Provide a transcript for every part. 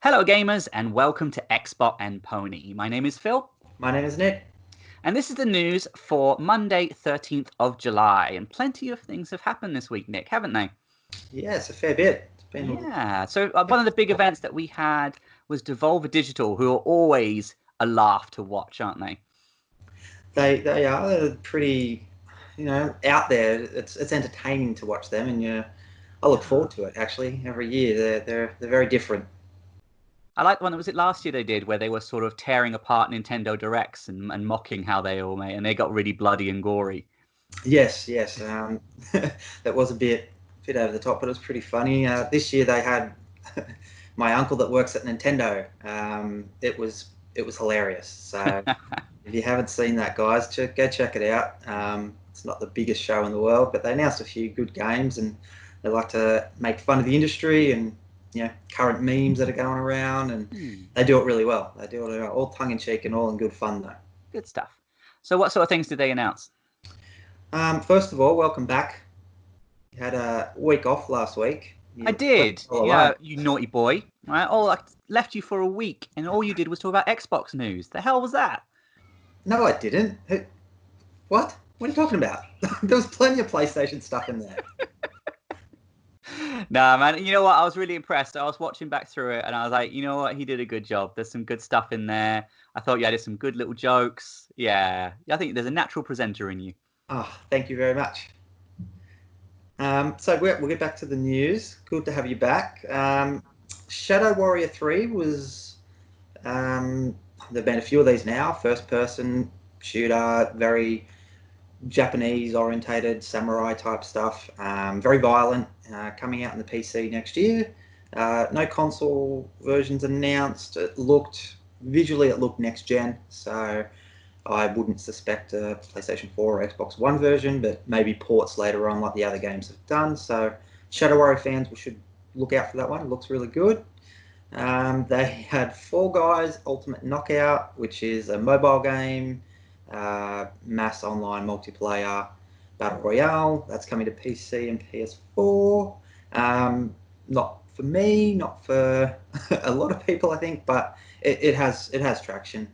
Hello gamers and welcome to Xbot and Pony. My name is Phil My name is Nick. and this is the news for Monday 13th of July, and plenty of things have happened this week, Nick, haven't they? Yeah, it's a fair bit. It's been Yeah, so one of the big events that we had was Devolver Digital, who are always a laugh to watch, aren't they? they are pretty, out there. It's entertaining to watch them, and I look forward to it actually every year. They're very different. I like the one that was it last year they did, where they were sort of tearing apart Nintendo Directs and mocking how they all made, and they got really bloody and gory. Yes. That was a bit over the top, but it was pretty funny. This year they had my uncle that works at Nintendo. It was hilarious. So if you haven't seen that, guys, go check it out. It's not the biggest show in the world, but they announced a few good games, and they like to make fun of the industry and current memes that are going around, and they do it really well. They do it all tongue in cheek and all in good fun, though. Good stuff. So what sort of things did they announce? First of all, welcome back. You had a week off last week. I did. Yeah, you naughty boy. Right? I left you for a week, and all you did was talk about Xbox news. The hell was that? No, I didn't. What? What are you talking about? There was plenty of PlayStation stuff in there. Nah, man. You know what? I was really impressed. I was watching back through it, and I was like, you know what? He did a good job. There's some good stuff in there. I thought you added some good little jokes. Yeah, I think there's a natural presenter in you. Oh, thank you very much. So we'll get back to the news. Good to have you back. Shadow Warrior 3 was... there've been a few of these now. First-person shooter, very Japanese-orientated, samurai-type stuff. Very violent, coming out in the PC next year. No console versions announced. Visually it looked next-gen, so I wouldn't suspect a PlayStation 4 or Xbox One version, but maybe ports later on like the other games have done. So Shadow Warrior fans, we should look out for that one. It looks really good. They had Fall Guys Ultimate Knockout, which is a mobile game, mass online multiplayer battle royale. That's coming to PC and PS4. Not for me, not for a lot of people, I think, but it has traction.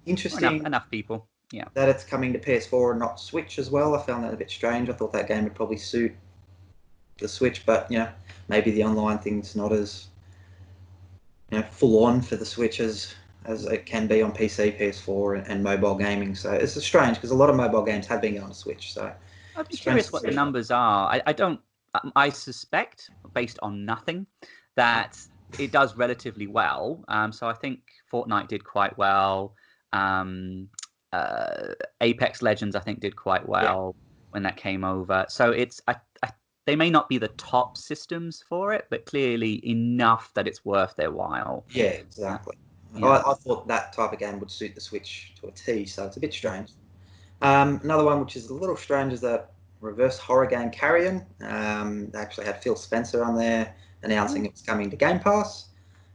Interesting. Enough people. Yeah. That it's coming to PS4 and not Switch as well. I found that a bit strange. I thought that game would probably suit the Switch, but maybe the online thing's not as full on for the Switch as it can be on PC, PS4, and mobile gaming. So it's strange because a lot of mobile games have been going to Switch. So I'd be curious what the numbers are. I suspect, based on nothing, that it does relatively well. So I think Fortnite did quite well. Apex Legends, I think, did quite well when that came over. So they may not be the top systems for it, but clearly enough that it's worth their while. Yeah, exactly. Yeah. I thought that type of game would suit the Switch to a T, so it's a bit strange. Another one which is a little strange is the reverse horror game Carrion. They actually had Phil Spencer on there announcing it's coming to Game Pass,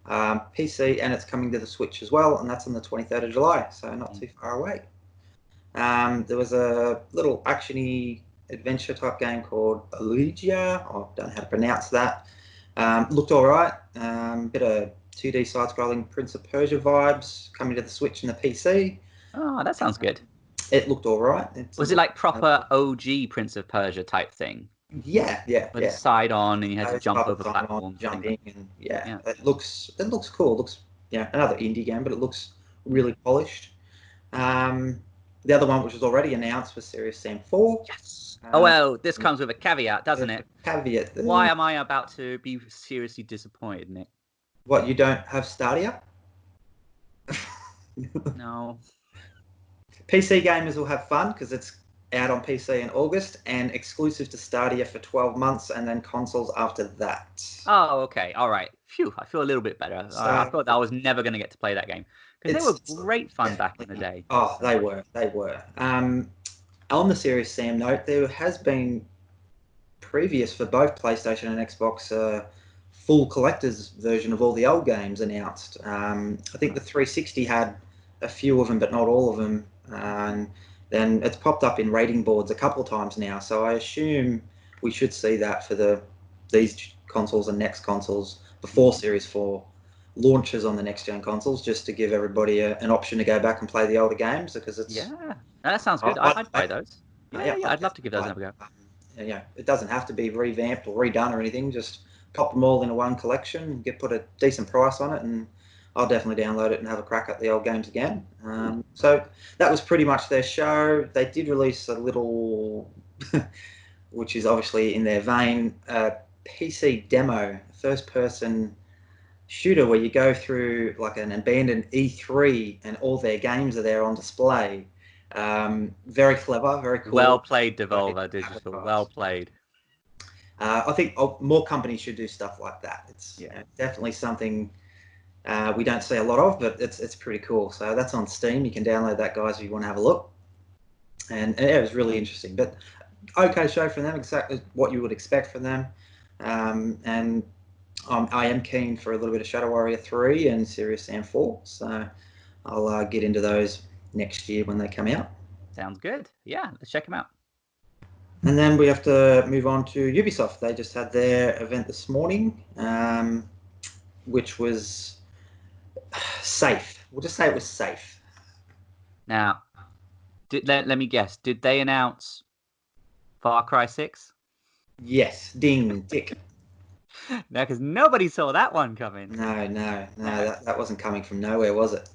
PC, and it's coming to the Switch as well, and that's on the 23rd of July, so not too far away. There was a little actiony adventure type game called Allegia. I don't know how to pronounce that. Looked all right. Bit of 2D side-scrolling Prince of Persia vibes coming to the Switch and the PC. Oh, that sounds good. It looked all right. Was it like proper OG Prince of Persia type thing? Yeah. With side on, and you had to jump over platforms. Jumping, and it looks cool. It looks another indie game, but it looks really polished. The other one, which was already announced, was Serious Sam 4. Yes. Well, this comes with a caveat, doesn't it? Caveat. Why am I about to be seriously disappointed, Nick? What, you don't have Stadia? No. PC gamers will have fun because it's out on PC in August and exclusive to Stadia for 12 months and then consoles after that. Oh, okay. All right. Phew, I feel a little bit better. So, I thought I was never going to get to play that game because they were great fun back in the day. Oh, they were. On the Serious Sam note, there has been previous for both PlayStation and Xbox full collector's version of all the old games announced. I think the 360 had a few of them, but not all of them. And then it's popped up in rating boards a couple of times now. So I assume we should see that for these consoles and next consoles before Series 4 launches on the next gen consoles, just to give everybody an option to go back and play the older games, because it's that sounds good. I'd play those. Yeah, I'd love to give those another go. It doesn't have to be revamped or redone or anything. Just pop them all into one collection, put a decent price on it, and I'll definitely download it and have a crack at the old games again. So that was pretty much their show. They did release a little, which is obviously in their vein, PC demo, first-person shooter where you go through like an abandoned E3 and all their games are there on display. Very clever, very cool. Well played, Devolver Digital. Well played. I think more companies should do stuff like that. It's definitely something we don't see a lot of, but it's pretty cool. So that's on Steam. You can download that, guys, if you want to have a look. And it was really interesting. But okay show from them, exactly what you would expect from them. And I am keen for a little bit of Shadow Warrior 3 and Serious Sam 4. So I'll get into those next year when they come out. Sounds good. Yeah, let's check them out. And then we have to move on to Ubisoft. They just had their event this morning, which was safe. We'll just say it was safe. Now, let me guess. Did they announce Far Cry 6? Yes. Ding. Tick. No, because nobody saw that one coming. No. That wasn't coming from nowhere, was it?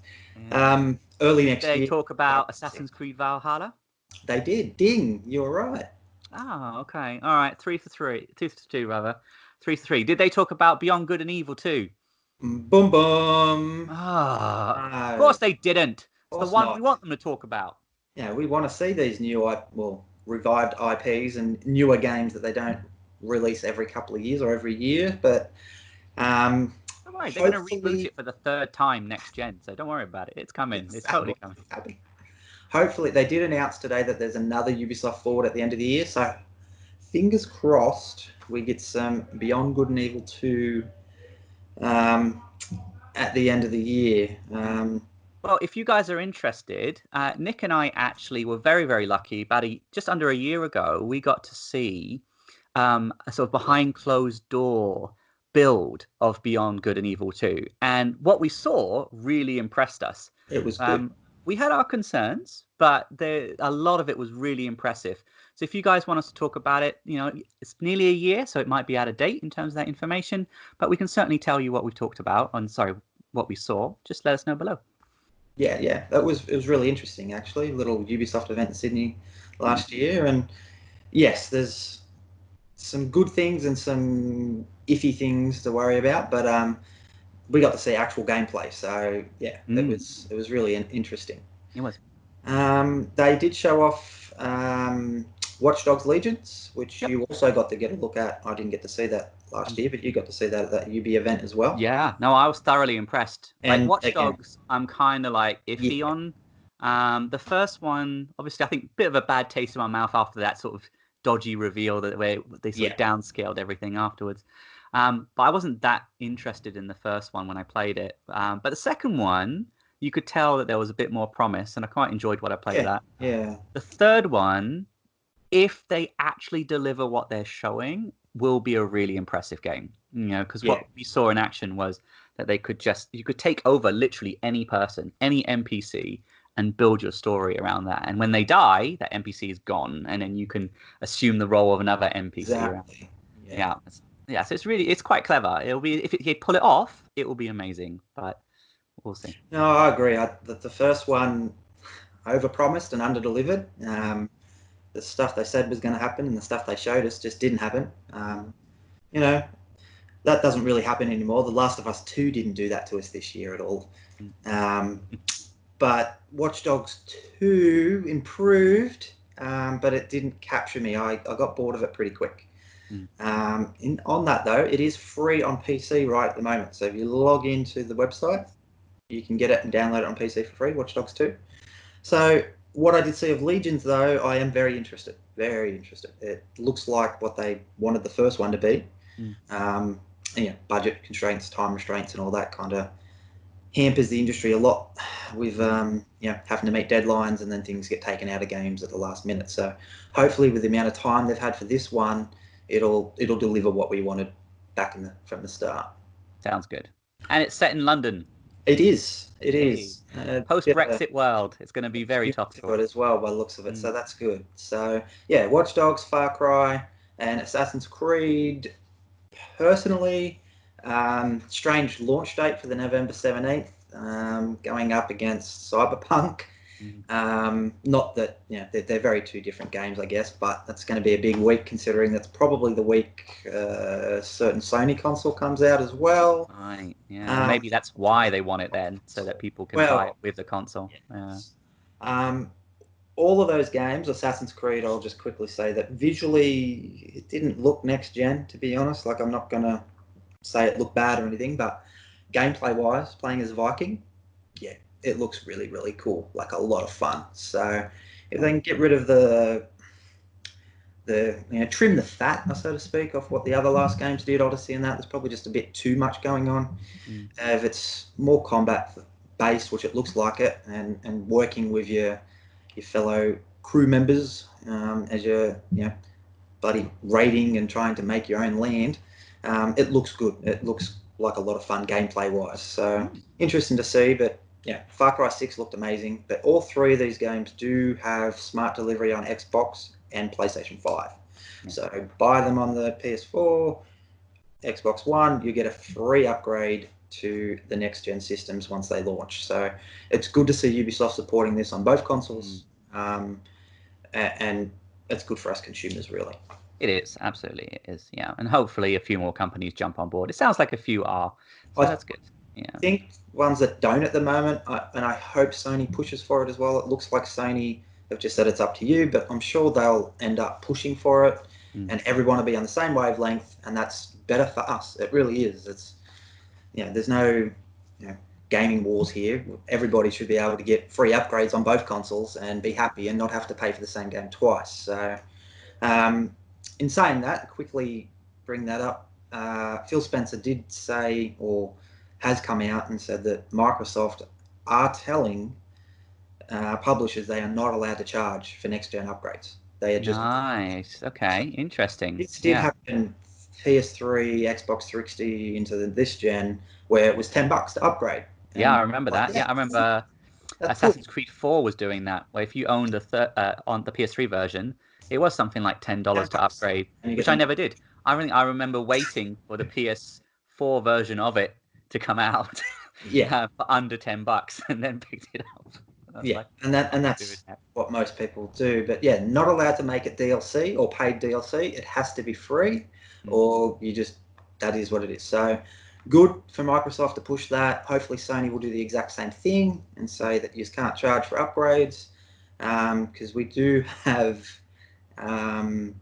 Yeah. Early next year. Did they talk about Assassin's Creed Valhalla? They did. Ding. You're right. Oh, okay. All right. 3 for 3. 2 for 2, rather. 3 for 3. Did they talk about Beyond Good and Evil 2? Boom, boom. Of course they didn't. It's the one we want them to talk about. Yeah, we want to see these new, revived IPs and newer games that they don't release every couple of years or every year. But don't worry, they're going to reboot it for the 3rd time next gen. So don't worry about it. It's coming. It's totally coming. Hopefully, they did announce today that there's another Ubisoft Forward at the end of the year. So fingers crossed we get some Beyond Good and Evil 2 at the end of the year. Well, if you guys are interested, Nick and I actually were very, very lucky. Just under a year ago, we got to see a sort of behind closed door build of Beyond Good and Evil 2. And what we saw really impressed us. It was good. We had our concerns, but a lot of it was really impressive. So if you guys want us to talk about it, it's nearly a year, so it might be out of date in terms of that information. But we can certainly tell you what we've talked about, what we saw. Just let us know below. Yeah, it was really interesting, actually. A little Ubisoft event in Sydney last year. And yes, there's some good things and some iffy things to worry about, but we got to see actual gameplay, so yeah, it was really interesting. It was. They did show off Watch Dogs Legions, which you also got to get a look at. I didn't get to see that last year, but you got to see that at that UB event as well. Yeah, no, I was thoroughly impressed. And Watch Dogs, I'm kind of like iffy on. The first one, obviously, I think a bit of a bad taste in my mouth after that sort of dodgy reveal where they sort of downscaled everything afterwards. But I wasn't that interested in the first one when I played it. But the second one, you could tell that there was a bit more promise, and I quite enjoyed what I played of that. Yeah. The third one, if they actually deliver what they're showing, will be a really impressive game. Because what we saw in action was that you could take over literally any person, any NPC, and build your story around that. And when they die, that NPC is gone, and then you can assume the role of another NPC around. Yeah, so it's quite clever. It'll be if you pull it off, it will be amazing. But we'll see. No, I agree. The first one overpromised and underdelivered. The stuff they said was going to happen and the stuff they showed us just didn't happen. That doesn't really happen anymore. The Last of Us 2 didn't do that to us this year at all. But Watch Dogs 2 improved, but it didn't capture me. I got bored of it pretty quick. On that, though, it is free on PC right at the moment. So if you log into the website, you can get it and download it on PC for free, Watch Dogs 2. So what I did see of Legions, though, I am very interested. Very interested. It looks like what they wanted the first one to be. Budget constraints, time restraints, and all that kind of hampers the industry a lot with having to meet deadlines, and then things get taken out of games at the last minute. So hopefully, with the amount of time they've had for this one, it'll deliver what we wanted from the start. Sounds good. And it's set in London. It is. It Hey. is. Post-Brexit world. It's going to be very topical. It as well by the looks of it. So that's good. So yeah, Watch Dogs, Far Cry, and Assassin's Creed. Personally, strange launch date for the November 17th, going up against Cyberpunk. Not that they're very two different games, I guess, but that's going to be a big week considering that's probably the week a certain Sony console comes out as well. Right. Yeah. Maybe that's why they want it then, so that people can buy it with the console. Yes. All of those games, Assassin's Creed, I'll just quickly say that visually it didn't look next gen, to be honest. Like, I'm not gonna say it looked bad or anything, but gameplay wise, playing as Viking, yeah, it looks really, really cool. Like, a lot of fun. So if they can get rid of trim the fat, so to speak, off what the other last games did, Odyssey and that, there's probably just a bit too much going on. If it's more combat based, which it looks like it, and working with your fellow crew members as you're bloody raiding and trying to make your own land, it looks good. It looks like a lot of fun gameplay wise, so interesting to see. But yeah, Far Cry 6 looked amazing, but all three of these games do have smart delivery on Xbox and PlayStation 5. So buy them on the PS4, Xbox One, you get a free upgrade to the next gen systems once they launch. So it's good to see Ubisoft supporting this on both consoles, and it's good for us consumers, really. It is, absolutely, it is. Yeah, and hopefully a few more companies jump on board. It sounds like a few are, so that's good. Yeah, I think ones that don't at the moment, and I hope Sony pushes for it as well. It looks like Sony have just said it's up to you, but I'm sure they'll end up pushing for it, and everyone will be on the same wavelength, and that's better for us. It really is. It's there's no gaming wars here. Everybody should be able to get free upgrades on both consoles and be happy and not have to pay for the same game twice. So in saying that, quickly bring that up, Phil Spencer did say, or has come out and said, that Microsoft are telling publishers they are not allowed to charge for next gen upgrades. They are just nice. Okay, interesting. This did happen PS3, Xbox 360 into this gen, where it was $10 to upgrade. Yeah, I remember that. Yeah, I remember Assassin's Creed 4 was doing that, where if you owned on the PS3 version, it was something like $10 to upgrade, which I never did. I remember waiting for the PS4 version of it to come out, for under $10, and then picked it up. And that's what most people do. But yeah, not allowed to make it DLC or paid DLC. It has to be free, or that is what it is. So good for Microsoft to push that. Hopefully Sony will do the exact same thing and say that you just can't charge for upgrades, because we do have, by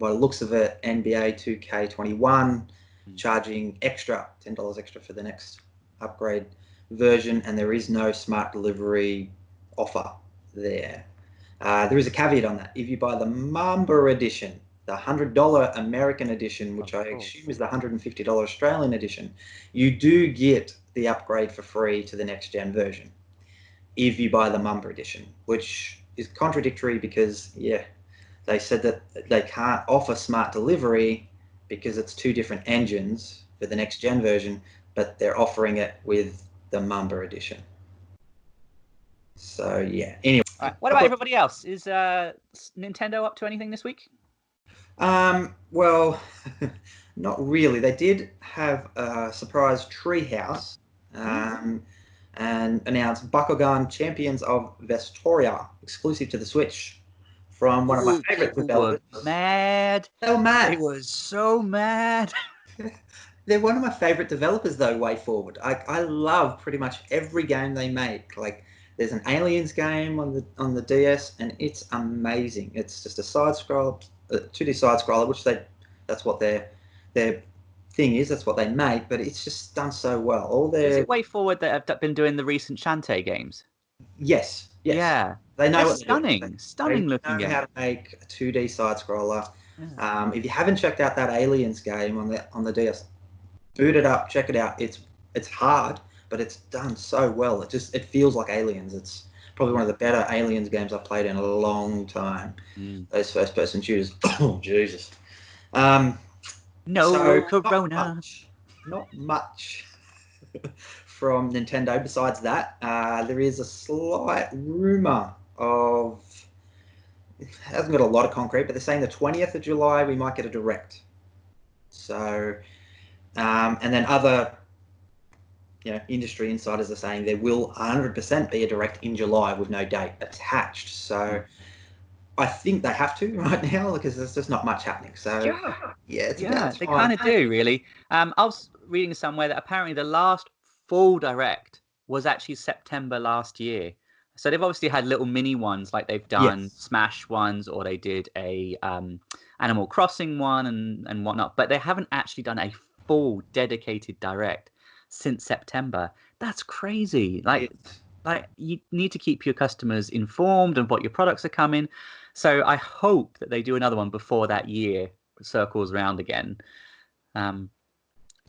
the looks of it, NBA 2K21 charging extra, $10 extra for the next upgrade version, and there is no smart delivery offer there. There is a caveat on that. If you buy the Mamba edition, the $100 American edition, which I assume is the $150 Australian edition, you do get the upgrade for free to the next gen version if you buy the Mamba edition, which is contradictory because they said that they can't offer smart delivery because it's two different engines for the next gen version, but they're offering it with the Mamba edition. So yeah. Anyway, what about everybody else? Is Nintendo up to anything this week? Well, not really. They did have a surprise Treehouse, and announced Bakugan Champions of Vestoria, exclusive to the Switch, from one of my favorite developers. Mad. They were mad. It was so mad. They're one of my favorite developers, though, way forward. I love pretty much every game they make. Like, there's an Aliens game on the DS, and it's amazing. It's just a side-scroll, 2D side-scroller, which that's what their thing is. That's what they make, but it's just done so well. Is it way forward that have been doing the recent Shantae games? Yes. Yeah. They know what stunning looking game. They know how to make a 2D side-scroller. Yeah. If you haven't checked out that Aliens game on the DS, boot it up, check it out. It's hard, but it's done so well. It feels like Aliens. It's probably one of the better Aliens games I've played in a long time. Those first-person shooters. Oh, Jesus. No Corona. Not much from Nintendo. Besides that, there is a slight rumor of, it hasn't got a lot of concrete, but they're saying the 20th of July we might get a direct. So, and then other industry insiders are saying there will 100% be a direct in July with no date attached. So I think they have to right now because there's just not much happening. So it's about time. They kind of do, really. I was reading somewhere that apparently the last full direct was actually September last year. So they've obviously had little mini ones, like they've done Smash ones, or they did a Animal Crossing one and whatnot. But they haven't actually done a full dedicated direct since September. That's crazy. Like you need to keep your customers informed of what your products are coming. So I hope that they do another one before that year circles around again.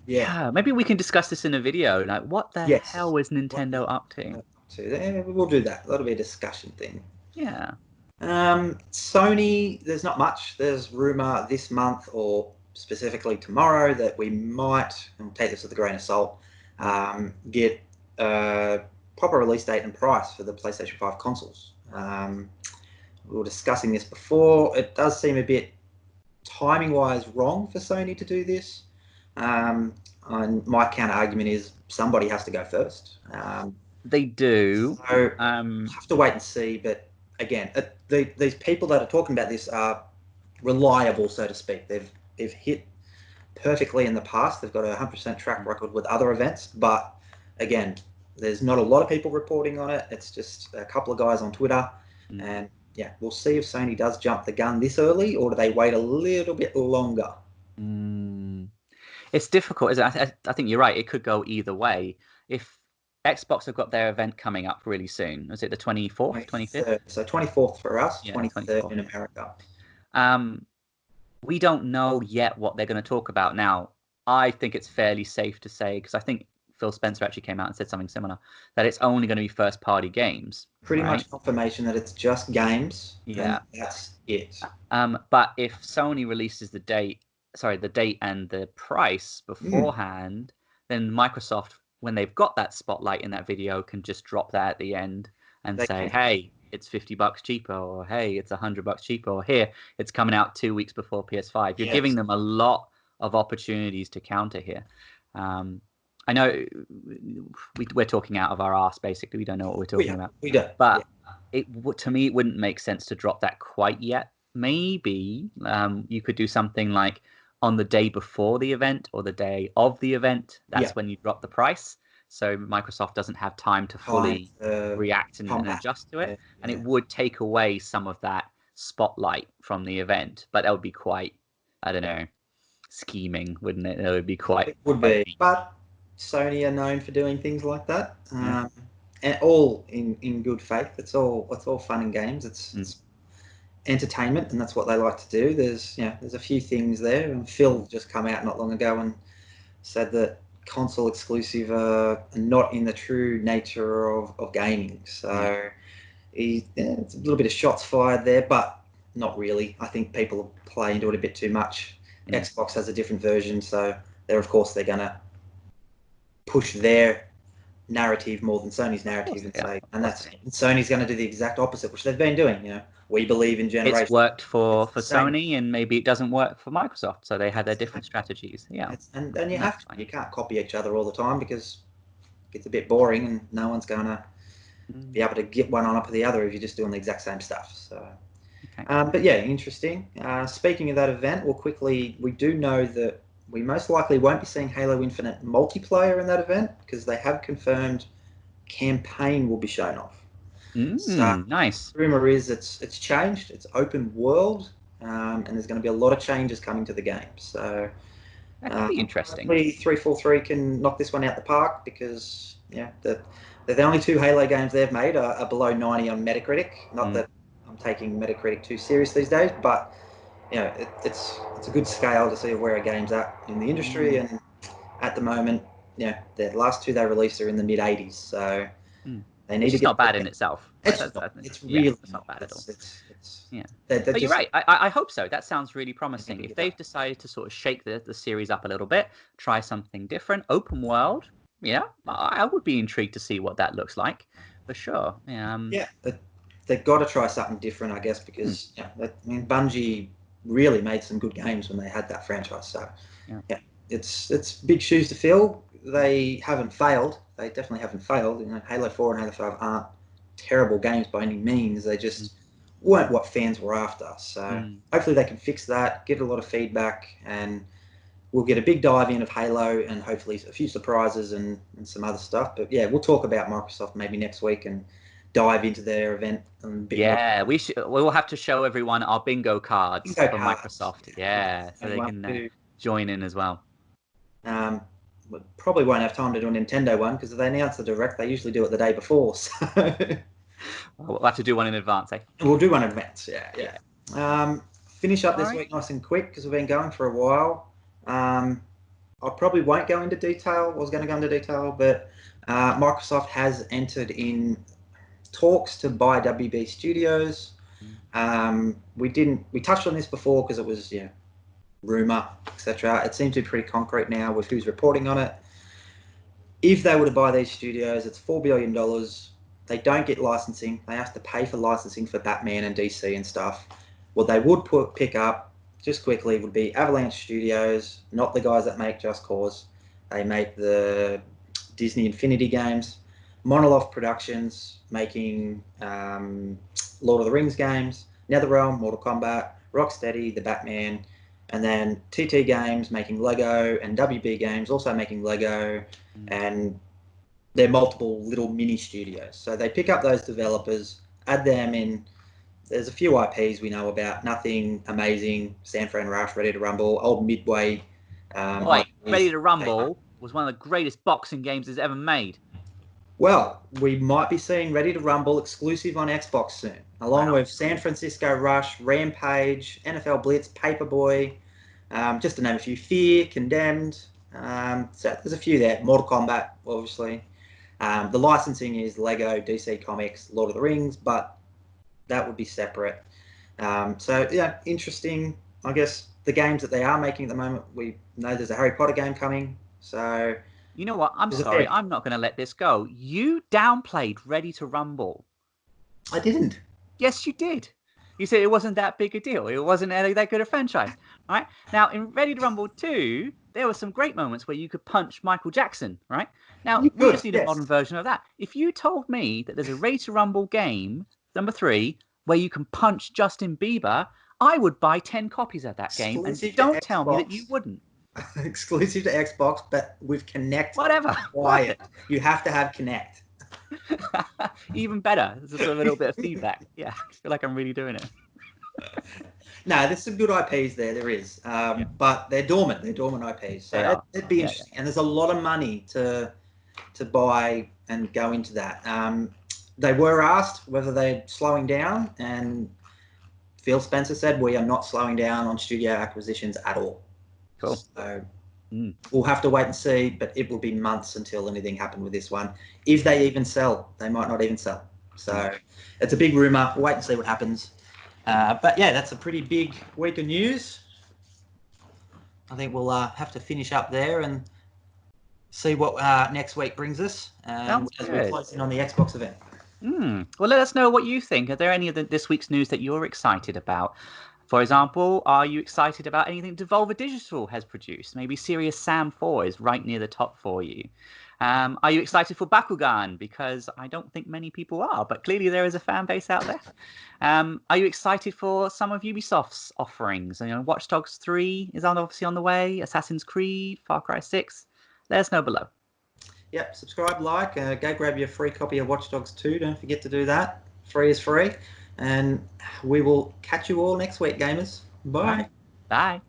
Maybe we can discuss this in a video. Like, what the hell is Nintendo up to? We'll do that. That'll be a discussion thing. Yeah. Sony, there's not much. There's rumor this month, or specifically tomorrow, that we might, and take this with a grain of salt, get a proper release date and price for the PlayStation 5 consoles. We were discussing this before. It does seem a bit timing-wise wrong for Sony to do this. And my counter argument is somebody has to go first. They do. So have to wait and see. But again, these people that are talking about this are reliable, so to speak. They've hit perfectly in the past. They've got a 100% track record with other events. But again, there's not a lot of people reporting on it. It's just a couple of guys on Twitter. And we'll see if Sony does jump the gun this early, or do they wait a little bit longer? It's difficult, isn't it? I think you're right. It could go either way. If Xbox have got their event coming up really soon, is it the 24th, 25th? So 24th for us, 23rd in America. We don't know yet what they're going to talk about now. I think it's fairly safe to say, because I think Phil Spencer actually came out and said something similar, that it's only going to be first-party games. Pretty much confirmation that it's just games. Yeah, and that's it. But if Sony releases the date and the price beforehand, then Microsoft, when they've got that spotlight in that video, can just drop that at the end and say, hey, it's $50 cheaper, or hey, it's $100 cheaper, or here, it's coming out 2 weeks before PS5. You're giving them a lot of opportunities to counter here. I know we're talking out of our arse, basically. We don't know what we're talking about. We don't. But to me, it wouldn't make sense to drop that quite yet. Maybe you could do something like on the day before the event or the day of the event. That's when you drop the price. So Microsoft doesn't have time to fully react and adjust to it. And it would take away some of that spotlight from the event. But that would be quite, I don't know, scheming, wouldn't it? It would be quite... It would be. But Sony are known for doing things like that. And all in good faith. It's all fun and games. It's entertainment, and that's what they like to do. There's a few things there, and Phil just come out not long ago and said that console exclusive are not in the true nature of gaming. So it's a little bit of shots fired there, but not really. I think people play into it a bit too much. Xbox has a different version, so they're going to push their narrative more than Sony's narrative, and Sony's going to do the exact opposite, which they've been doing. We believe in generation. It's worked for Sony, and maybe it doesn't work for Microsoft, so they had their different strategies. And you have to. You can't copy each other all the time because it gets a bit boring, and no one's going to be able to get one on top of the other if you're just doing the exact same stuff. So, but interesting. Speaking of that event, we do know that we most likely won't be seeing Halo Infinite multiplayer in that event, because they have confirmed campaign will be shown off. So, nice. The rumor is it's changed. It's open world, and there's going to be a lot of changes coming to the game. So that could be interesting. 343 can knock this one out the park, because they're the only two Halo games they've made are below 90 on Metacritic. Not that I'm taking Metacritic too serious these days, but it's a good scale to see where a game's at in the industry. And at the moment, the last two they released are in the mid 80s. So they need to get. It's not bad in itself. It's really not bad at all. But you're right. I hope so. That sounds really promising. If they've decided to sort of shake the series up a little bit, try something different, open world, Yeah, I would be intrigued to see what that looks like, for sure. Yeah, they've got to try something different, I guess, because Bungie really made some good games when they had that franchise. So yeah, it's big shoes to fill. They haven't failed. They definitely haven't failed. Halo 4 and Halo 5 aren't terrible games by any means. They just weren't what fans were after. So hopefully they can fix that, get a lot of feedback, and we'll get a big dive in of Halo and hopefully a few surprises and some other stuff. But yeah, we'll talk about Microsoft maybe next week and dive into their event. Yeah, we'll have to show everyone our bingo cards for Microsoft. Yeah, so they can join in as well. We probably won't have time to do a Nintendo one because if they announce the Direct, they usually do it the day before. So we'll have to do one in advance, eh? We'll do one in advance, yeah. Finish up this week nice and quick because we've been going for a while. I probably won't go into detail. I was going to go into detail, but Microsoft has entered in talks to buy WB Studios. We touched on this before because it was rumor, etc. It seems to be pretty concrete now with who's reporting on it. If they were to buy these studios, it's $4 billion. They don't get licensing. They have to pay for licensing for Batman and DC and stuff. What they would pick up, just quickly, would be Avalanche Studios, not the guys that make Just Cause. They make the Disney Infinity games. Monolith Productions, making Lord of the Rings games. NetherRealm, Mortal Kombat. Rocksteady, the Batman. And then TT Games making Lego, and WB Games also making Lego, and they're multiple little mini studios. So they pick up those developers, add them in. There's a few IPs we know about, nothing amazing. San Fran Rush, Ready to Rumble, old Midway. Ready to Rumble was one of the greatest boxing games that's ever made. Well, we might be seeing Ready to Rumble exclusive on Xbox soon, along with San Francisco Rush, Rampage, NFL Blitz, Paperboy, just to name a few. Fear, Condemned. So there's a few there. Mortal Kombat, obviously. The licensing is Lego, DC Comics, Lord of the Rings, but that would be separate. So yeah, interesting. I guess the games that they are making at the moment, we know there's a Harry Potter game coming. So you know what? I'm sorry. I'm not going to let this go. You downplayed Ready to Rumble. I didn't. Yes, you did. You said it wasn't that big a deal. It wasn't that good a franchise. Right? Now, in Ready to Rumble 2, there were some great moments where you could punch Michael Jackson, right? Now, we just need a modern version of that. If you told me that there's a Ready to Rumble game, number 3, where you can punch Justin Bieber, I would buy 10 copies of that game. And don't tell me that you wouldn't. Exclusive to Xbox, but with Kinect. Whatever. You have to have Kinect. Even better. There's a little bit of feedback. Yeah, I feel like I'm really doing it. No, there's some good IPs there. There is, but they're dormant. They're dormant IPs. So it'd be interesting. And there's a lot of money to buy and go into that. They were asked whether they're slowing down, and Phil Spencer said we are not slowing down on studio acquisitions at all. Cool. So we'll have to wait and see, but it will be months until anything happened with this one. If they even sell, they might not even sell. So it's a big rumor. We'll wait and see what happens. But yeah, that's a pretty big week of news. I think we'll have to finish up there and see what next week brings us as we close in on the Xbox event. Well, let us know what you think. Are there any of this week's news that you're excited about? For example, are you excited about anything Devolver Digital has produced? Maybe Serious Sam 4 is right near the top for you. Are you excited for Bakugan? Because I don't think many people are, but clearly there is a fan base out there. Are you excited for some of Ubisoft's offerings? Watch Dogs 3 is obviously on the way, Assassin's Creed, Far Cry 6. Let us know below. Yep, subscribe, like, go grab your free copy of Watch Dogs 2. Don't forget to do that. Free is free. And we will catch you all next week, gamers. Bye. Bye.